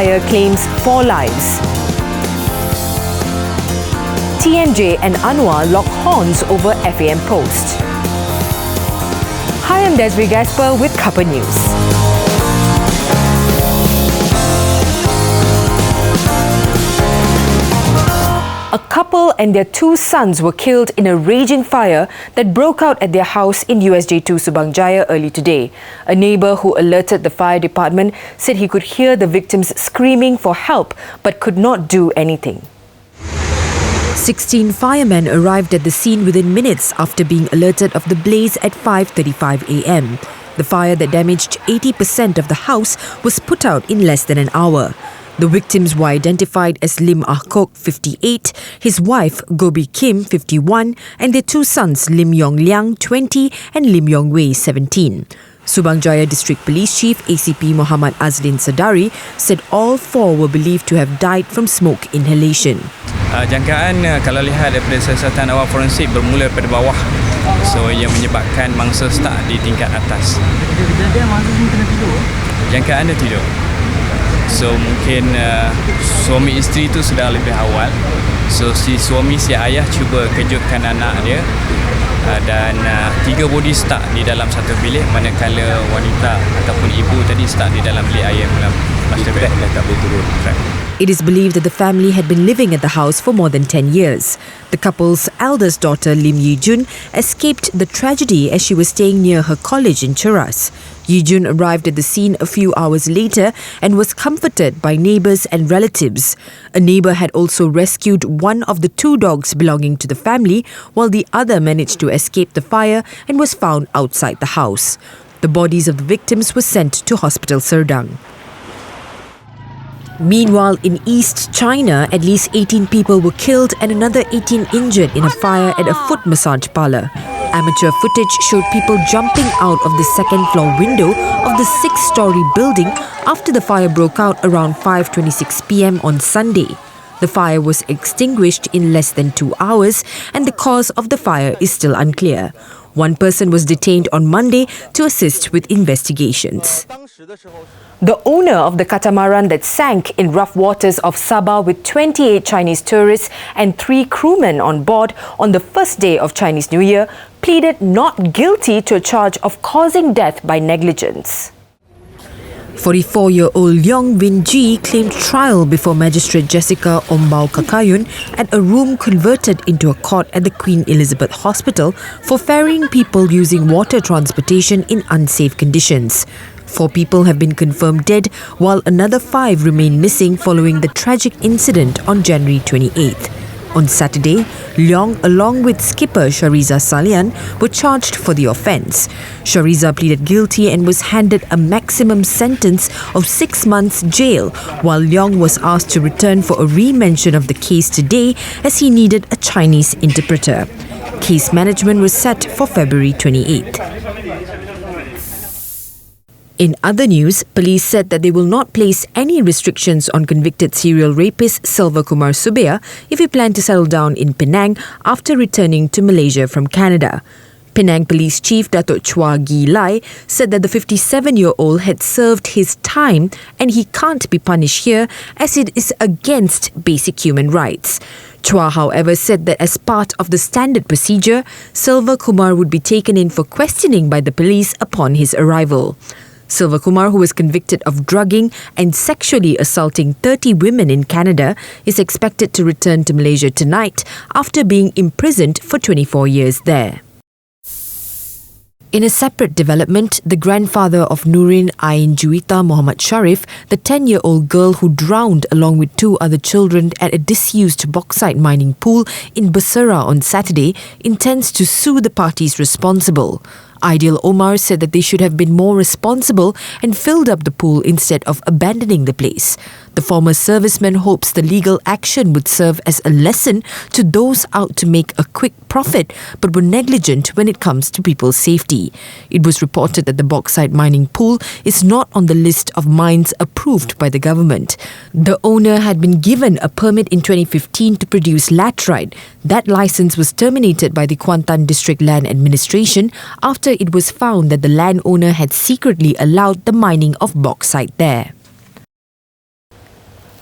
fire claims 4 lives. TMJ and Anwar lock horns over FAM post. Hi, I'm Desiree Gasper with Cuppa News. A couple and their 2 sons were killed in a raging fire that broke out at their house in USJ2 Subang Jaya early today. A neighbour who alerted the fire department said he could hear the victims screaming for help but could not do anything. 16 firemen arrived at the scene within minutes after being alerted of the blaze at 5:35 a.m. The fire that damaged 80% of the house was put out in less than an hour. The victims were identified as Lim Ah Kok, 58, his wife Gobi Kim, 51, and their 2 sons Lim Yong Liang, 20, and Lim Yong Wei, 17. Subang Jaya District Police Chief ACP Muhammad Azlin Sadari said all 4 were believed to have died from smoke inhalation. Jangkaan kalau lihat daripada siasatan awal forensik bermula daripada bawah, so yang menyebabkan mangsa start di tingkat atas. Kejadian mangsa ni kena tidur? Jangkaan dia tidur. So mungkin suami isteri tu sudah lebih awal. So si suami, si ayah cuba kejutkan anak dia dan 3 body start di dalam satu bilik, manakala wanita ataupun ibu tadi start di dalam bilik ayam dalam master bed dan tak boleh turun. It is believed that the family had been living at the house for more than 10 years. The couple's eldest daughter, Lim Yi-jun, escaped the tragedy as she was staying near her college in Cheras. Yi-jun arrived at the scene a few hours later and was comforted by neighbours and relatives. A neighbour had also rescued one of the 2 dogs belonging to the family, while the other managed to escape the fire and was found outside the house. The bodies of the victims were sent to Hospital Serdang. Meanwhile, in East China, at least 18 people were killed and another 18 injured in a fire at a foot massage parlour. Amateur footage showed people jumping out of the second-floor window of the 6-storey building after the fire broke out around 5:26 p.m. on Sunday. The fire was extinguished in less than 2 hours and the cause of the fire is still unclear. 1 person was detained on Monday to assist with investigations. The owner of the catamaran that sank in rough waters of Sabah with 28 Chinese tourists and 3 crewmen on board on the first day of Chinese New Year pleaded not guilty to a charge of causing death by negligence. 44-year-old Leong Win Ji claimed trial before Magistrate Jessica Ombau Kakayun at a room converted into a court at the Queen Elizabeth Hospital for ferrying people using water transportation in unsafe conditions. 4 people have been confirmed dead, while another 5 remain missing following the tragic incident on January 28th. On Saturday, Leong, along with skipper Shariza Salian, were charged for the offence. Shariza pleaded guilty and was handed a maximum sentence of 6 months jail, while Leong was asked to return for a re-mention of the case today as he needed a Chinese interpreter. Case management was set for February 28th. In other news, police said that they will not place any restrictions on convicted serial rapist Selva Kumar Subia if he planned to settle down in Penang after returning to Malaysia from Canada. Penang Police Chief Datuk Chua Gi Lai said that the 57-year-old had served his time and he can't be punished here as it is against basic human rights. Chua, however, said that as part of the standard procedure, Selva Kumar would be taken in for questioning by the police upon his arrival. Selva Kumar, who was convicted of drugging and sexually assaulting 30 women in Canada, is expected to return to Malaysia tonight after being imprisoned for 24 years there. In a separate development, the grandfather of Nurin Ain Juwita Muhammad Sharif, the 10-year-old girl who drowned along with 2 other children at a disused bauxite mining pool in Basra on Saturday, intends to sue the parties responsible. Aidil Omar said that they should have been more responsible and filled up the pool instead of abandoning the place. The former serviceman hopes the legal action would serve as a lesson to those out to make a quick profit but were negligent when it comes to people's safety. It was reported that the bauxite mining pool is not on the list of mines approved by the government. The owner had been given a permit in 2015 to produce laterite. That license was terminated by the Kuantan District Land Administration after it was found that the landowner had secretly allowed the mining of bauxite there.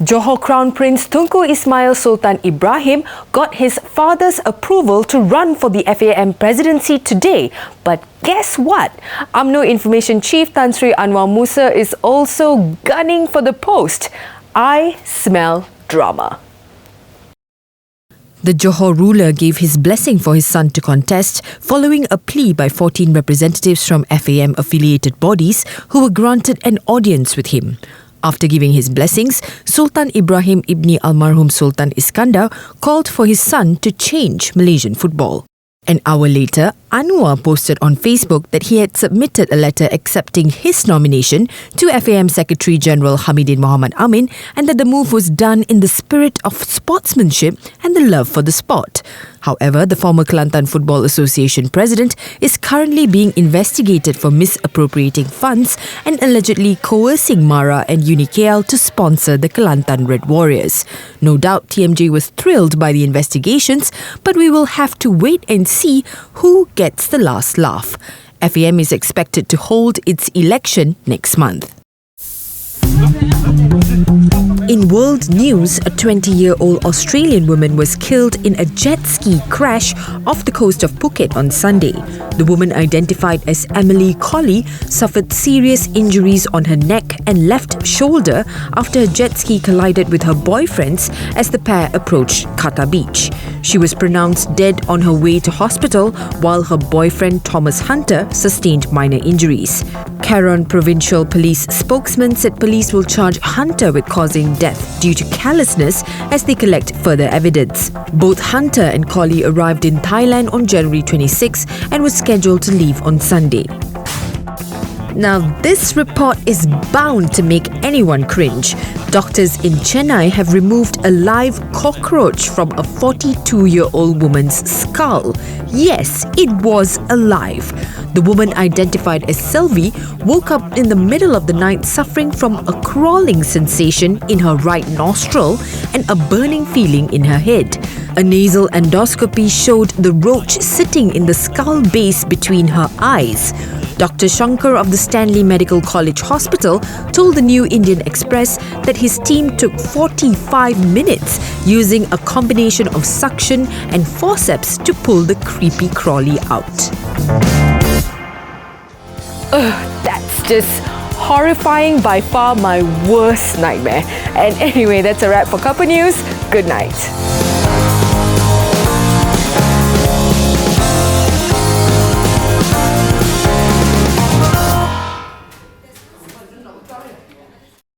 Johor Crown Prince Tunku Ismail Sultan Ibrahim got his father's approval to run for the FAM presidency today. But guess what? UMNO Information Chief Tan Sri Anwar Musa is also gunning for the post. I smell drama. The Johor ruler gave his blessing for his son to contest following a plea by 14 representatives from FAM-affiliated bodies who were granted an audience with him. After giving his blessings, Sultan Ibrahim Ibni Almarhum Sultan Iskandar called for his son to change Malaysian football. An hour later, Anwar posted on Facebook that he had submitted a letter accepting his nomination to FAM Secretary General Hamidin Mohamad Amin and that the move was done in the spirit of sportsmanship and the love for the sport. However, the former Kelantan Football Association president is currently being investigated for misappropriating funds and allegedly coercing Mara and UniKL to sponsor the Kelantan Red Warriors. No doubt TMJ was thrilled by the investigations, but we will have to wait and see who gets the last laugh. FAM is expected to hold its election next month. In world news, a 20-year-old Australian woman was killed in a jet ski crash off the coast of Phuket on Sunday. The woman, identified as Emily Colley, suffered serious injuries on her neck and left shoulder after a jet ski collided with her boyfriend's as the pair approached Kata Beach. She was pronounced dead on her way to hospital, while her boyfriend Thomas Hunter sustained minor injuries. Karen Provincial Police spokesman said police will charge Hunter with causing death due to carelessness as they collect further evidence. Both Hunter and Colley arrived in Thailand on January 26 and were scheduled to leave on Sunday. Now, this report is bound to make anyone cringe. Doctors in Chennai have removed a live cockroach from a 42-year-old woman's skull. Yes, it was alive. The woman, identified as Sylvie, woke up in the middle of the night suffering from a crawling sensation in her right nostril and a burning feeling in her head. A nasal endoscopy showed the roach sitting in the skull base between her eyes. Dr. Shankar of the Stanley Medical College Hospital told the New Indian Express that his team took 45 minutes using a combination of suction and forceps to pull the creepy crawly out. That's just horrifying, by far my worst nightmare. And anyway, that's a wrap for Cuppa News. Good night.